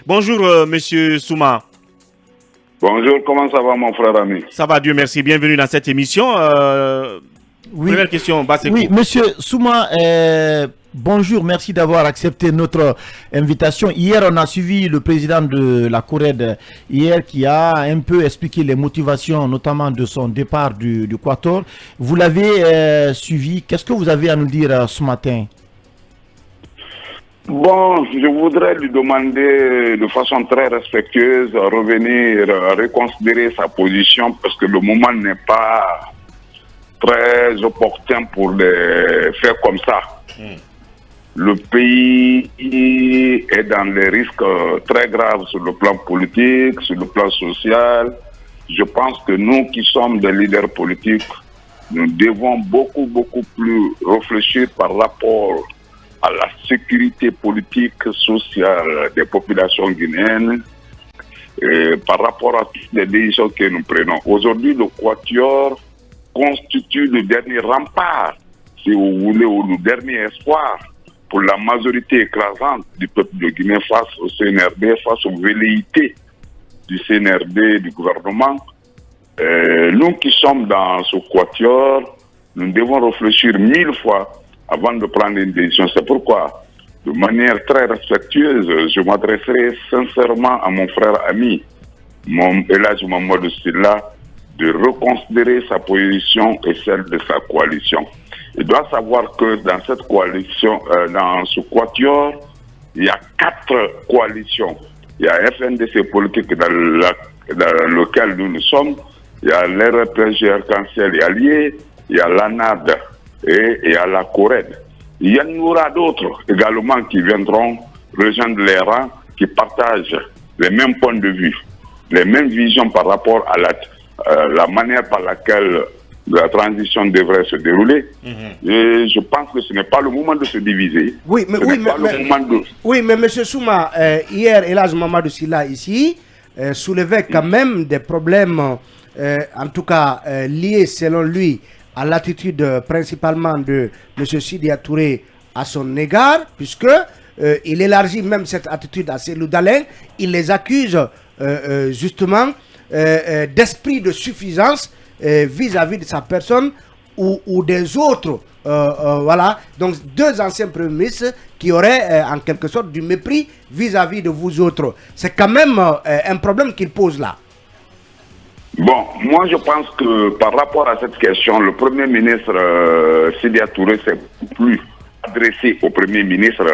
Bonjour, monsieur Souma. Bonjour, comment ça va mon frère ami? Ça va, Dieu merci. Bienvenue dans cette émission. Oui. Première question, Basekou. Oui, monsieur Souma, bonjour, merci d'avoir accepté notre invitation. Hier, on a suivi le président de la CORED, hier, qui a un peu expliqué les motivations, notamment de son départ du Quator. Vous l'avez suivi. Qu'est-ce que vous avez à nous dire ce matin? Bon, je voudrais lui demander de façon très respectueuse à revenir, à reconsidérer sa position parce que le moment n'est pas très opportun pour des faits comme ça. Le pays est dans les risques très graves sur le plan politique, sur le plan social. Je pense que nous qui sommes des leaders politiques, nous devons beaucoup plus réfléchir par rapport à la sécurité politique, sociale des populations guinéennes, et par rapport à toutes les décisions que nous prenons. Aujourd'hui, le Quatuor constitue le dernier rempart, si vous voulez, ou le dernier espoir pour la majorité écrasante du peuple de Guinée face au CNRD, face aux velléités du CNRD, du gouvernement. Nous qui sommes dans ce Quatuor, nous devons réfléchir 1000 fois avant de prendre une décision. C'est pourquoi, de manière très respectueuse, je m'adresserai sincèrement à mon frère ami, Elhadj Mamadou Sylla, de reconsidérer sa position et celle de sa coalition. Il doit savoir que dans cette coalition, dans ce quatuor, il y a 4 coalitions. Il y a FNDC politique dans lequel nous sommes, il y a l'RPG Arc-en-Ciel et Alliés, il y a l'ANAD et il y a la CORED. Il y en aura d'autres également qui viendront rejoindre les rangs, qui partagent les mêmes points de vue, les mêmes visions par rapport à la manière par laquelle la transition devrait se dérouler. Et je pense que ce n'est pas le moment de se diviser. Oui, mais M. Souma, hier, Elhadj Mamadou Sylla ici soulevait quand même des problèmes, en tout cas liés selon lui à l'attitude principalement de M. Sidya Touré à son égard, puisque il élargit même cette attitude à Cellou Dalein. Il les accuse justement d'esprit de suffisance vis-à-vis de sa personne ou des autres. Voilà, donc 2 anciens premiers ministres qui auraient en quelque sorte du mépris vis-à-vis de vous autres. C'est quand même un problème qu'il pose là. Bon, moi je pense que par rapport à cette question, le Premier ministre Sidya Touré s'est plus adressé au Premier ministre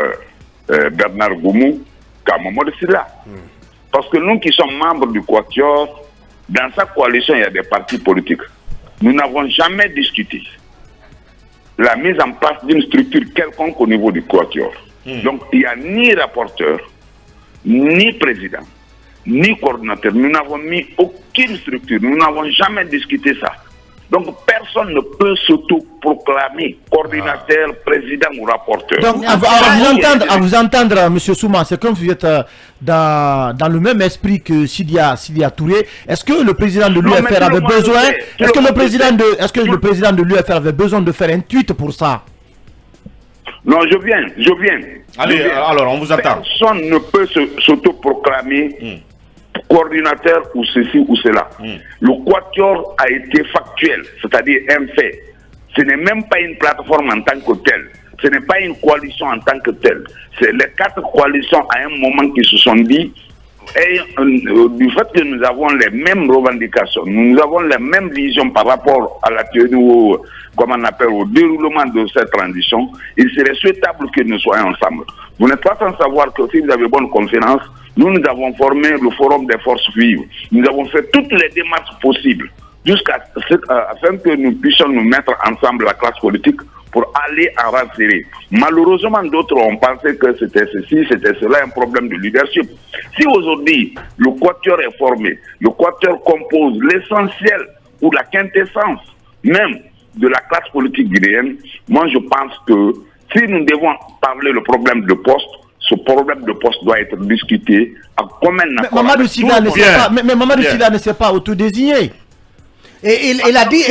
Bernard Goumou qu'à Mamadou Sylla. Parce que nous qui sommes membres du Quatuor, dans sa coalition, il y a des partis politiques. Nous n'avons jamais discuté la mise en place d'une structure quelconque au niveau du Quatuor. Donc, il n'y a ni rapporteur, ni président, ni coordinateur. Nous n'avons mis aucune structure. Nous n'avons jamais discuté ça. Donc, personne ne peut s'auto-proclamer coordinateur, président ou rapporteur. Donc, à vous entendre, M. Souma, c'est comme si vous êtes dans le même esprit que Sidya Touré. Est-ce que le président de l'UFR avait besoin Est-ce que le président de l'UFR avait besoin de faire un tweet pour ça? Non, je viens. Allez, alors, on vous attend. Personne ne peut s'auto-proclamer coordinateur ou ceci ou cela. Le Quatuor a été factuel, c'est-à-dire un fait. Ce n'est même pas une plateforme en tant que telle. Ce n'est pas une coalition en tant que telle. C'est les 4 coalitions à un moment qui se sont dit, et, du fait que nous avons les mêmes revendications, nous avons les mêmes visions par rapport à la théorie au déroulement de cette transition, il serait souhaitable que nous soyons ensemble. Vous n'êtes pas sans savoir que si vous avez bonne confiance, nous avons formé le forum des forces vives. Nous avons fait toutes les démarches possibles afin que nous puissions nous mettre ensemble, la classe politique, pour aller en rang serré. Malheureusement, d'autres ont pensé que c'était ceci, c'était cela, un problème de leadership. Si aujourd'hui, le Quatuor est formé, le Quatuor compose l'essentiel ou la quintessence même de la classe politique guinéenne, moi je pense que si nous devons parler le problème de poste, ce problème de poste doit être discuté à commun accord. Mais Mamadou Sylla ne s'est pas autodésigné. Et il a dit,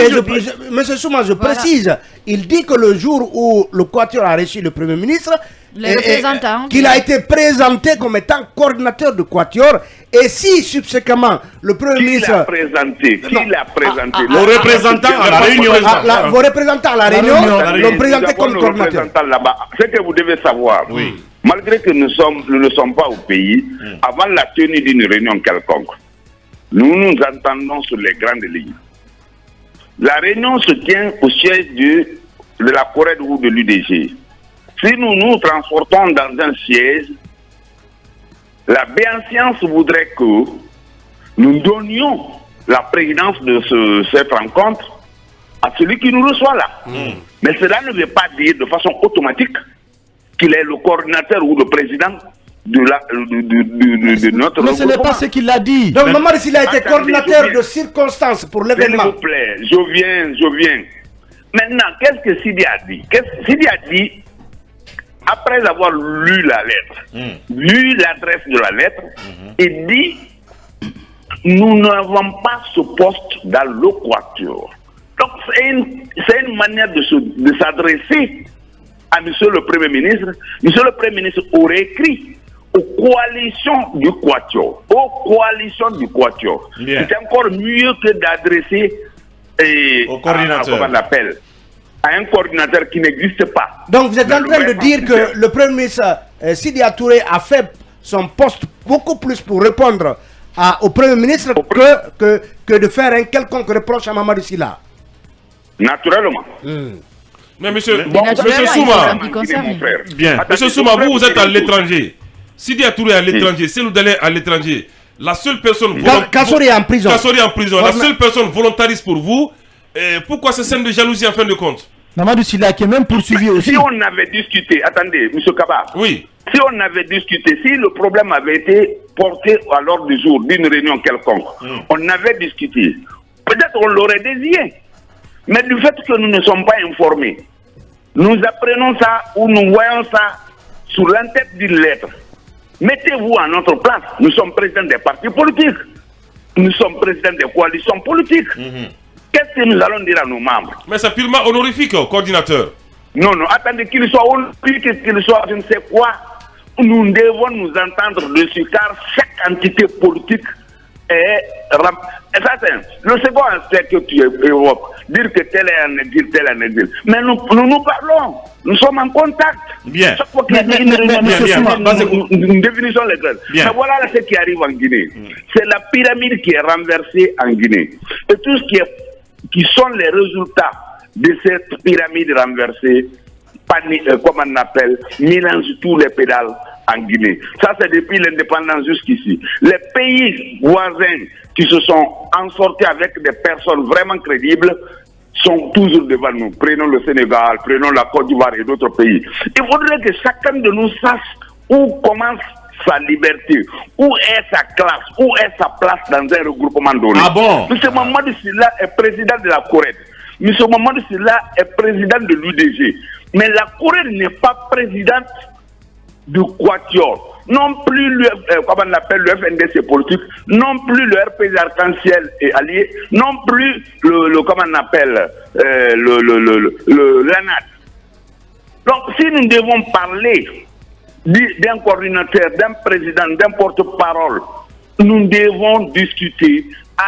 Monsieur Souma, je précise, il dit que le jour où le Quatuor a reçu le Premier ministre, qu'il a été présenté comme étant coordinateur du Quatuor, et si subséquemment le Premier ministre... Qui l'a présenté Le représentant à la réunion. Vos représentants à la réunion l'ont présenté comme coordinateur. Ce que vous devez savoir, malgré que nous ne sommes pas au pays, avant la tenue d'une réunion quelconque, nous nous entendons sur les grandes lignes. La réunion se tient au siège de la CORED ou de l'UDG. Si nous nous transportons dans un siège, la bienséance voudrait que nous donnions la présidence de cette rencontre à celui qui nous reçoit là. Mais cela ne veut pas dire de façon automatique qu'il est le coordinateur ou le président de notre Mais ce n'est pas ce qu'il a dit. Donc, Mamadou Sylla a été coordinateur de circonstances pour l'événement. S'il vous plaît, je viens. Maintenant, qu'est-ce que Sidi a dit? Sidi a dit, après avoir lu la lettre, lu l'adresse de la lettre, il dit, nous n'avons pas ce poste dans le Quatuor. Donc, c'est une manière de s'adresser à Monsieur le Premier ministre. Monsieur le Premier ministre aurait écrit aux coalitions du Quatuor. C'est encore mieux que d'adresser au coordinateur. Comment on l'appelle, à un coordinateur qui n'existe pas. Donc vous êtes en train de dire que le Premier ministre Sidi Touré a fait son poste beaucoup plus pour répondre au Premier ministre que de faire un quelconque reproche à Mamadou Sylla. Naturellement. Mais monsieur Souma, monsieur Souma, vous êtes à l'étranger. Sidi Touré est à l'étranger, Cellou Dalein à l'étranger. La seule personne Kassori est en prison. La seule personne volontariste pour vous. Pourquoi ces scènes de jalousie en fin de compte? Mamadou Sylla qui est même poursuivi aussi. Si on avait discuté, attendez, M. Kaba. Oui. Si on avait discuté, si le problème avait été porté à l'ordre du jour d'une réunion quelconque, on avait discuté. Peut-être on l'aurait désigné. Mais du fait que nous ne sommes pas informés, nous apprenons ça ou nous voyons ça sous l'entête d'une lettre. Mettez-vous à notre place. Nous sommes présidents des partis politiques. Nous sommes présidents des coalitions politiques. Qu'est-ce que nous allons dire à nos membres? Mais c'est purement honorifique, coordinateur. Non, attendez qu'il soit honorifique, qu'il soit je ne sais quoi. Nous devons nous entendre dessus car chaque entité politique est... Et ça, c'est le second aspect que tu évoques. Dire que tel est un exil, tel est un exil. Mais nous parlons. Nous sommes en contact. Bien. Chaque fois qu'il y a une définition légale. Mais voilà ce qui arrive en Guinée. C'est la pyramide qui est renversée en Guinée. Et tout ce qui sont les résultats de cette pyramide renversée, comme on appelle, mélange tous les pédales en Guinée. Ça, c'est depuis l'indépendance jusqu'ici. Les pays voisins qui se sont en sortis avec des personnes vraiment crédibles sont toujours devant nous. Prenons le Sénégal, prenons la Côte d'Ivoire et d'autres pays. Il faudrait que chacun de nous sache où commence sa liberté, où est sa classe, où est sa place dans un regroupement donné. Ah bon? M. Mamadou Sylla est président de la CORED. M. Mamadou Sylla est président de l'UDG. Mais la CORED n'est pas présidente du Quatuor, non plus comment on appelle le FNDC politique, non plus le RPG Arc-en-Ciel et allié, non plus comment on appelle l'ANAD. Donc si nous devons parler d'un coordinateur, d'un président, d'un porte-parole, nous devons discuter,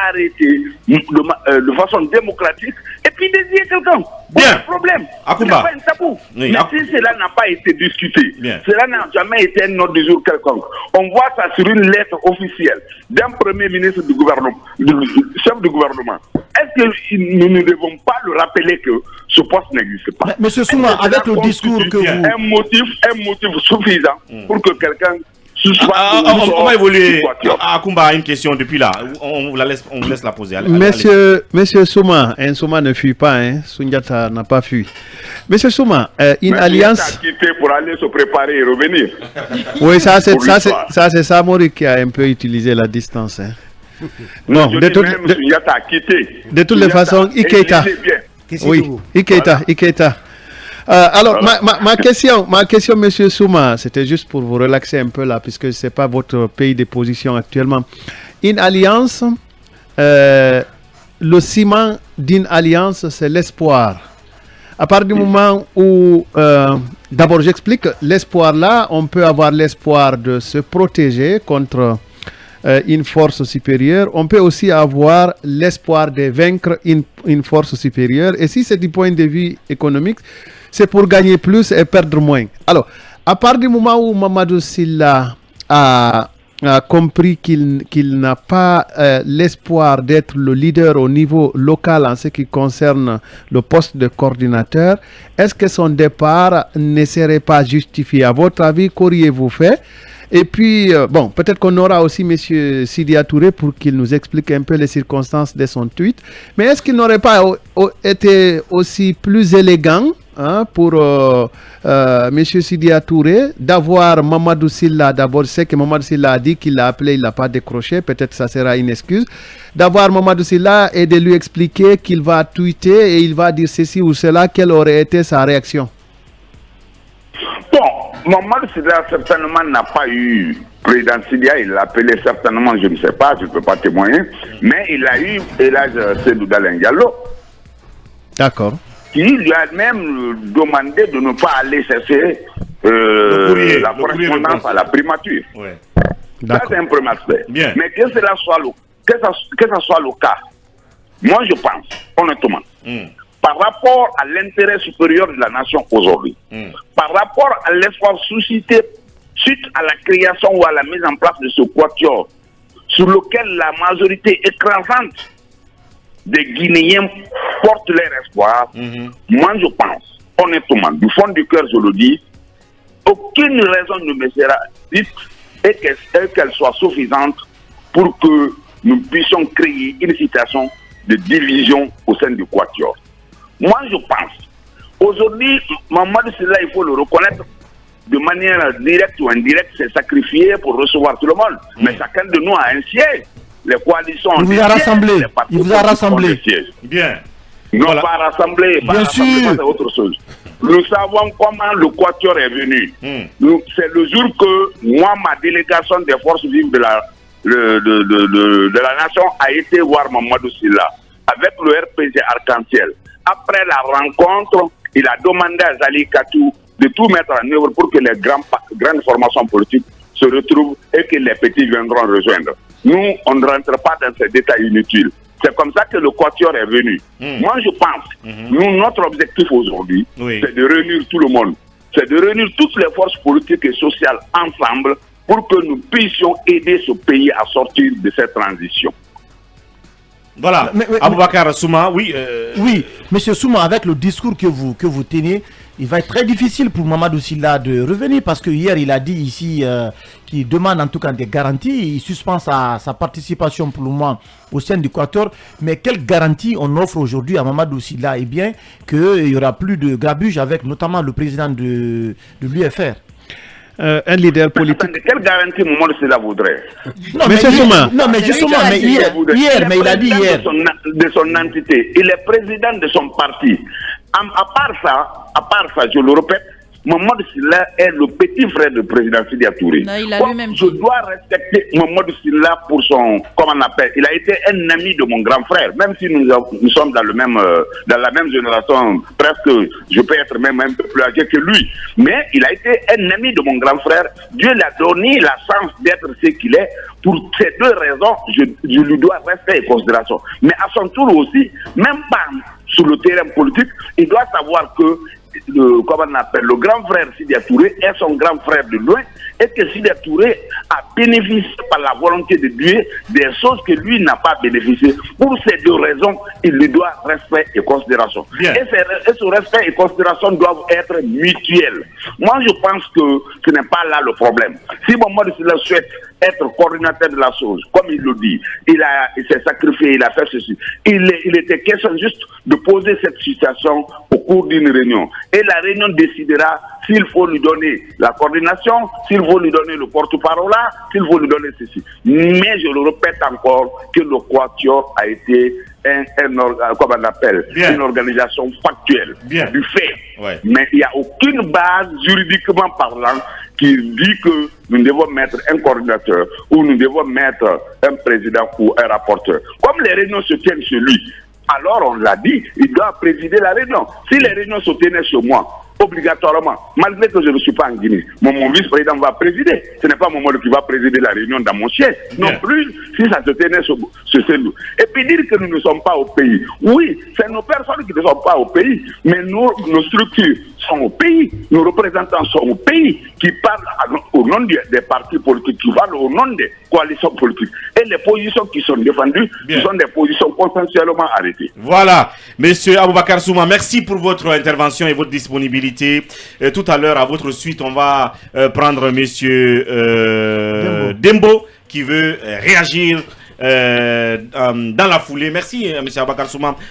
arrêter de façon démocratique et puis désigner quelqu'un. Bien. Problème. Akoumba. C'est pas un tabou. Oui. Mais si cela n'a pas été discuté, cela n'a jamais été un ordre du jour quelconque. On voit ça sur une lettre officielle d'un premier ministre du gouvernement, du chef du gouvernement. Est-ce que nous ne devons pas le rappeler que ce poste n'existe pas? Monsieur Souma, avec le discours que vous... Un motif suffisant pour que quelqu'un... On va évoluer. Akoumba, une question depuis là. On vous laisse la poser. Monsieur Souma, Souma ne fuit pas. Sundiata n'a pas fui. Monsieur Souma, une alliance. Il a quitté pour aller se préparer et revenir. Oui, ça c'est Samori qui a un peu utilisé la distance. Non, de toutes les façons, Ikeita. Oui, Ikeita. Alors, ma question, monsieur Souma, c'était juste pour vous relaxer un peu là, puisque ce n'est pas votre pays de position actuellement. Une alliance le ciment d'une alliance, c'est l'espoir. À partir du moment où, d'abord j'explique, l'espoir là, on peut avoir l'espoir de se protéger contre une force supérieure. On peut aussi avoir l'espoir de vaincre une force supérieure. Et si c'est du point de vue économique, c'est pour gagner plus et perdre moins. Alors, à partir du moment où Mamadou Sylla a compris qu'il n'a pas l'espoir d'être le leader au niveau local en ce qui concerne le poste de coordinateur, est-ce que son départ ne serait pas justifié? À votre avis, qu'auriez-vous fait? Et puis, bon, peut-être qu'on aura aussi M. Sidya Touré pour qu'il nous explique un peu les circonstances de son tweet. Mais est-ce qu'il n'aurait pas été aussi plus élégant pour M. Sidya Touré d'avoir Mamadou Sylla? D'abord, c'est que Mamadou Sylla a dit qu'il l'a appelé, il n'a pas décroché. Peut-être ça sera une excuse. D'avoir Mamadou Sylla et de lui expliquer qu'il va tweeter et il va dire ceci ou cela. Quelle aurait été sa réaction? Bon, Mamadou Sylla certainement n'a pas eu président Sylla, il l'appelait certainement, je ne sais pas, je ne peux pas témoigner, mais il a eu Elhadji Seydou Dalein Diallo. D'accord. Qui lui a même demandé de ne pas aller chercher la correspondance à la primature. Ouais. Ça, c'est un premier aspect. Bien. Mais que cela soit que ça soit le cas, moi je pense, honnêtement, par rapport à l'intérêt supérieur de la nation aujourd'hui, par rapport à l'espoir suscité suite à la création ou à la mise en place de ce quatuor, sur lequel la majorité écrasante des Guinéens portent leur espoir, moi je pense, honnêtement, du fond du cœur je le dis, aucune raison ne me sera dite et qu'elle soit suffisante pour que nous puissions créer une situation de division au sein du quatuor. Moi, je pense, aujourd'hui, Mamadou Sylla, il faut le reconnaître, de manière directe ou indirecte, s'est sacrifié pour recevoir tout le monde. Mais chacun de nous a un siège. Les coalitions il vous a rassemblé. Il vous a rassemblé. Bien. Non, voilà. pas rassemblé. Bien sûr. C'est autre chose. Nous savons comment le quatuor est venu. C'est le jour que moi, ma délégation des forces vives de la nation a été voir Mamadou Sylla avec le RPG Arc-en-Ciel. Après la rencontre, il a demandé à Zali Katou de tout mettre en œuvre pour que les grandes formations politiques se retrouvent et que les petits viendront rejoindre. Nous, on ne rentre pas dans ces détails inutiles. C'est comme ça que le quatuor est venu. Moi, je pense, notre objectif aujourd'hui, c'est de réunir tout le monde. C'est de réunir toutes les forces politiques et sociales ensemble pour que nous puissions aider ce pays à sortir de cette transition. Voilà, Aboubakar Souma, oui. Oui, monsieur Souma, avec le discours que vous tenez, il va être très difficile pour Mamadou Sylla de revenir parce que hier il a dit ici qu'il demande en tout cas des garanties. Il suspend sa participation pour le moment au sein du quatuor. Mais quelle garantie on offre aujourd'hui à Mamadou Sylla? Eh bien, qu'il n'y aura plus de grabuge avec notamment le président de l'UFR. Un leader politique. Quelle garantie Mamadou Sylla voudrait? Non, mais justement, mais hier, mais il a dit hier. De son entité, il est président de son parti. À part ça, je le répète, Mamadou Sylla est le petit frère du président Sidya Touré. Non, il a lui-même je dois respecter Mamadou Sylla pour son, comment on appelle, il a été un ami de mon grand frère, même si nous sommes dans la même génération, presque, je peux être même un peu plus âgé que lui, mais il a été un ami de mon grand frère. Dieu lui a donné la chance d'être ce qu'il est. Pour ces deux raisons, je lui dois respect et considération. Mais à son tour aussi, même pas sur le terrain politique, il doit savoir que le grand frère Sidya Touré est son grand frère de loin et que Sidya Touré a bénéficié par la volonté de Dieu des choses que lui n'a pas bénéficié. Pour ces deux raisons, il lui doit respect et considération. Et ce respect et considération doivent être mutuels. Moi, je pense que ce n'est pas là le problème. Si Mamadou Sylla souhaite être coordinateur de la chose, comme il le dit, il s'est sacrifié, il a fait ceci. Il était question juste de poser cette situation au cours d'une réunion. Et la réunion décidera s'il faut lui donner la coordination, s'il faut lui donner le porte-parole là, s'il faut lui donner ceci. Mais je le répète encore que le Quatuor a été comment on appelle, une organisation factuelle, du fait. Ouais. Mais il n'y a aucune base juridiquement parlant qui dit que nous devons mettre un coordinateur ou nous devons mettre un président ou un rapporteur. Comme les réunions se tiennent chez lui, alors on l'a dit, il doit présider la réunion. Si les réunions se tenaient chez moi, obligatoirement, malgré que je ne suis pas en Guinée, mon vice-président va présider. Ce n'est pas mon mari qui va présider la réunion dans mon siège. Non plus, si ça se tenait chez nous. Et puis dire que nous ne sommes pas au pays. Oui, c'est nos personnes qui ne sont pas au pays, mais nos structures sont au pays, nos représentants sont au pays, qui parlent au nom des partis politiques, qui parlent au nom des coalitions politiques. Et les positions qui sont défendues, ce sont des positions consensuellement arrêtées. Voilà, Monsieur Aboubakar Souma, merci pour votre intervention et votre disponibilité. Tout à l'heure, à votre suite, on va prendre Monsieur Dembo qui veut réagir dans la foulée. Merci, Monsieur Aboubakar Souma.